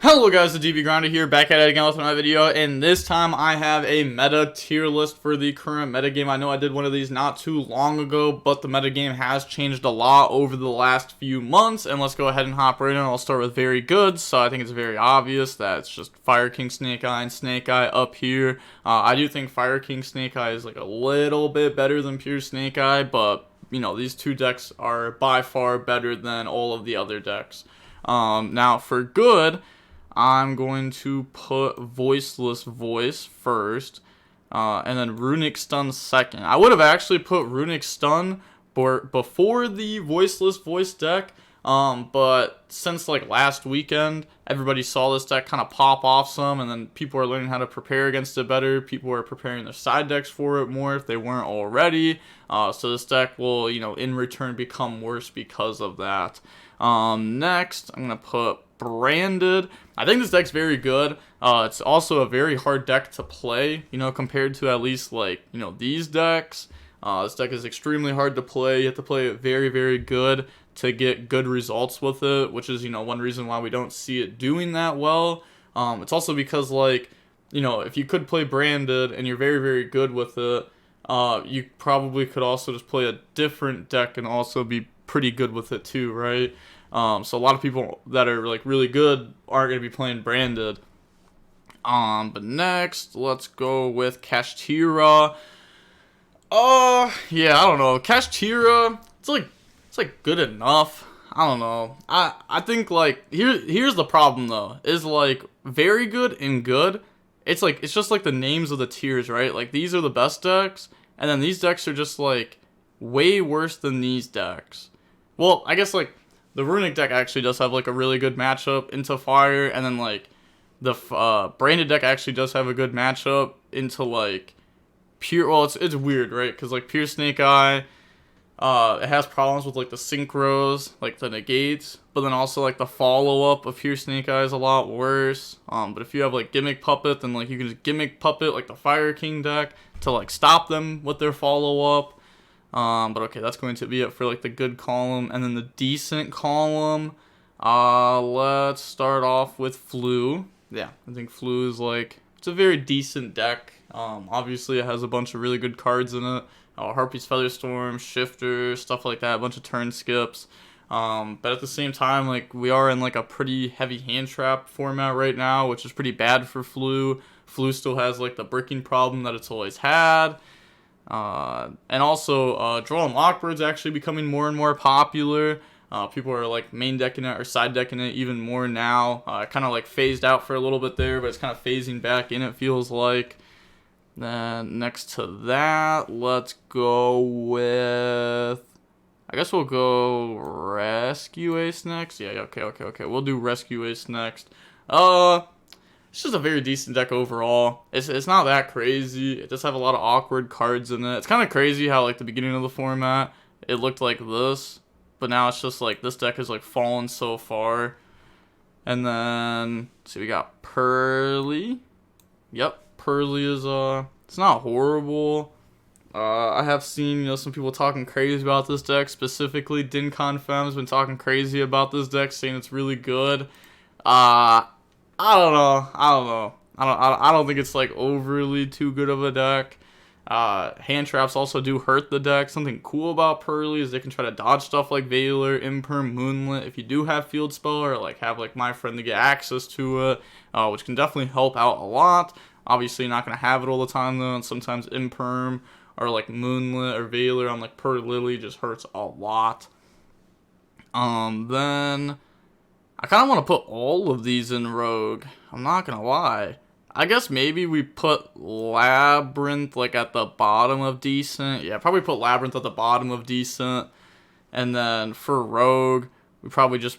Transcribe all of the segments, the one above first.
Hello guys, the DB Grinder here, back at it again with another video, and this time I have a meta tier list for the current metagame. I know I did one of these not too long ago, but the metagame has changed a lot over the last few months, and let's go ahead and hop right in. I'll start with very good, so I think it's very obvious that it's just Fire King Snake Eye and Snake Eye up here. I do think Fire King Snake Eye is like a little bit better than pure Snake Eye, but you know, these two decks are by far better than all of the other decks. Now for good, I'm going to put Voiceless Voice first, and then Runic Stun second. I would have actually put Runic Stun before the Voiceless Voice deck, but since like last weekend, everybody saw this deck kind of pop off some, and then people are learning how to prepare against it better. People are preparing their side decks for it more if they weren't already. So this deck will, you know, in return become worse because of that. Next, I'm going to put Branded. I think this deck's very good. It's also a very hard deck to play, you know, compared to at least like, you know, these decks. This deck is extremely hard to play. You have to play it very, very good to get good results with it, which is, you know, one reason why we don't see it doing that well. It's also because, like, you know, if you could play Branded and you're very, very good with it, you probably could also just play a different deck and also be pretty good with it too, right? So a lot of people that are like really good aren't going to be playing Branded. But next, let's go with Kashtira. Yeah, I don't know. Kashtira, it's like good enough. I don't know. I think like here's the problem though. Is like very good and good. It's just like the names of the tiers, right? Like these are the best decks, and then these decks are just like way worse than these decks. Well, I guess like the Runic deck actually does have like a really good matchup into Fire, and then like the Branded deck actually does have a good matchup into like pure. Well, it's weird, right? Because like pure Snake Eye, it has problems with like the synchros, like the negates, but then also like the follow up of pure Snake Eye is a lot worse. But if you have like Gimmick Puppet, then like you can just Gimmick Puppet like the Fire King deck to like stop them with their follow up. But okay, that's going to be it for like the good column, and then the decent column. Let's start off with Flu. Yeah, I think Flu is like, it's a very decent deck. Obviously it has a bunch of really good cards in it. Harpy's Featherstorm, Shifter, stuff like that, a bunch of turn skips. But at the same time, like we are in like a pretty heavy hand trap format right now, which is pretty bad for Flu. Flu still has like the bricking problem that it's always had. And also, Draw and Lockbird's actually becoming more and more popular. People are like main decking it or side decking it even more now. Kind of like phased out for a little bit there, but it's kind of phasing back in, it feels like. Then next to that, let's go with, I guess we'll go Rescue Ace next. Yeah, okay. We'll do Rescue Ace next. It's just a very decent deck overall. It's not that crazy. It does have a lot of awkward cards in it. It's kind of crazy how like the beginning of the format, it looked like this, but now it's just like this deck has like fallen so far. And then, let's see, we got Pearly. Yep, Pearly is it's not horrible. I have seen, you know, some people talking crazy about this deck. Specifically, Dincon Fem's been talking crazy about this deck, saying it's really good. I don't know. I don't think it's like overly too good of a deck. Hand traps also do hurt the deck. Something cool about Pearly is they can try to dodge stuff like Veiler, Imperm, Moonlit. If you do have Field Spell or like have like My Friend to get access to it, which can definitely help out a lot. Obviously, you're not gonna have it all the time though, and sometimes Imperm or like Moonlit or Veiler on like Per Lily just hurts a lot. Then I kind of want to put all of these in Rogue. I'm not going to lie. I guess maybe we put Labyrinth like at the bottom of decent. Yeah, probably put Labyrinth at the bottom of decent. And then for Rogue, we probably just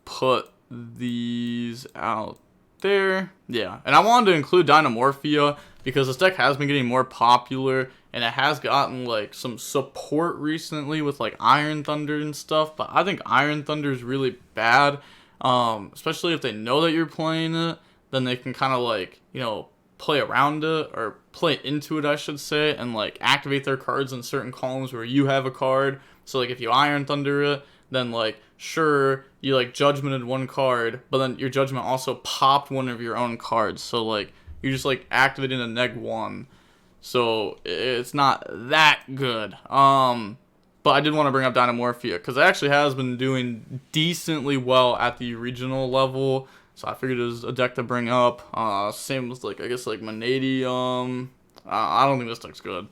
put these out there. Yeah, and I wanted to include Dynamorphia because this deck has been getting more popular, and it has gotten like some support recently with like Iron Thunder and stuff, but I think Iron Thunder is really bad, especially if they know that you're playing it. Then they can kind of like, you know, play around it, or play into it, I should say, and like activate their cards in certain columns where you have a card. So like if you Iron Thunder it, then like sure you like judgmented one card, but then your judgment also popped one of your own cards. So like you just like activating a -1. So it's not that good. But I did want to bring up Dynamorphia because it actually has been doing decently well at the regional level. So I figured it was a deck to bring up. Same with like I guess like Manadium. I don't think this deck's good.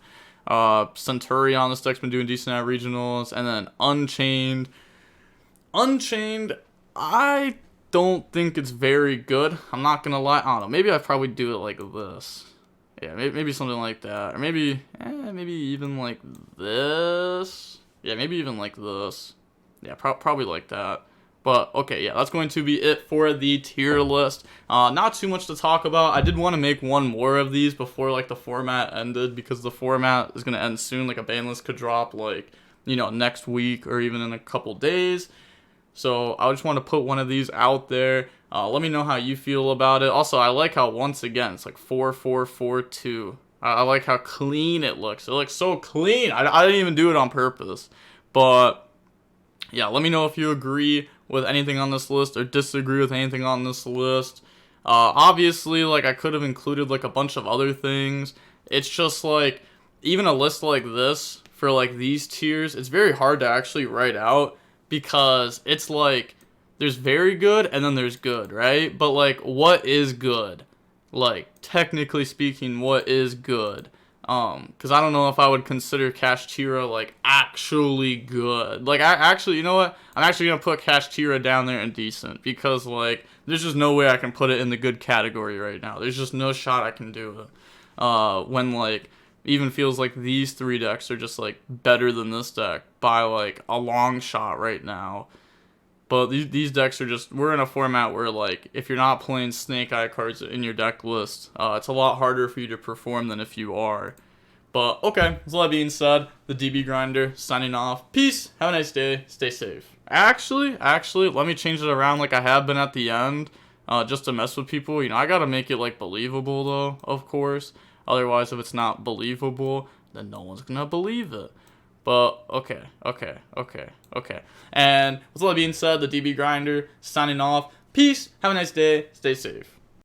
Centurion, this deck's been doing decent at regionals, and then Unchained. Unchained, I don't think it's very good. I'm not gonna lie. I don't know. Maybe I probably do it like this. Yeah, maybe something like that, or maybe even like this. Yeah, maybe even like this. Yeah, probably like that. But, okay, yeah, that's going to be it for the tier list. Not too much to talk about. I did want to make one more of these before, like, the format ended, because the format is going to end soon. Like, a ban list could drop, like, you know, next week or even in a couple days. So, I just want to put one of these out there. Let me know how you feel about it. Also, I like how, once again, it's like 4-4-4-2. I like how clean it looks. It looks so clean. I didn't even do it on purpose. But, yeah, let me know if you agree with anything on this list or disagree with anything on this list. Obviously, like, I could have included, like, a bunch of other things. It's just, like, even a list like this for, like, these tiers, it's very hard to actually write out because it's, like, there's very good and then there's good, right? But, like, what is good? Like, technically speaking, what is good? Because I don't know if I would consider Kashtira, like, actually good. Like, I actually, you know what? I'm actually going to put Kashtira down there in decent. Because, like, there's just no way I can put it in the good category right now. There's just no shot I can do it. When, like, even feels like these three decks are just, like, better than this deck by, like, a long shot right now. But these decks are just, we're in a format where, like, if you're not playing Snake Eye cards in your deck list, it's a lot harder for you to perform than if you are. But, okay, with all that being said, the DB Grinder, signing off. Peace, have a nice day, stay safe. Actually, let me change it around like I have been at the end, just to mess with people. You know, I gotta make it, like, believable, though, of course. Otherwise, if it's not believable, then no one's gonna believe it. But, okay. And with all that being said, the DB Grinder, signing off. Peace, have a nice day, stay safe.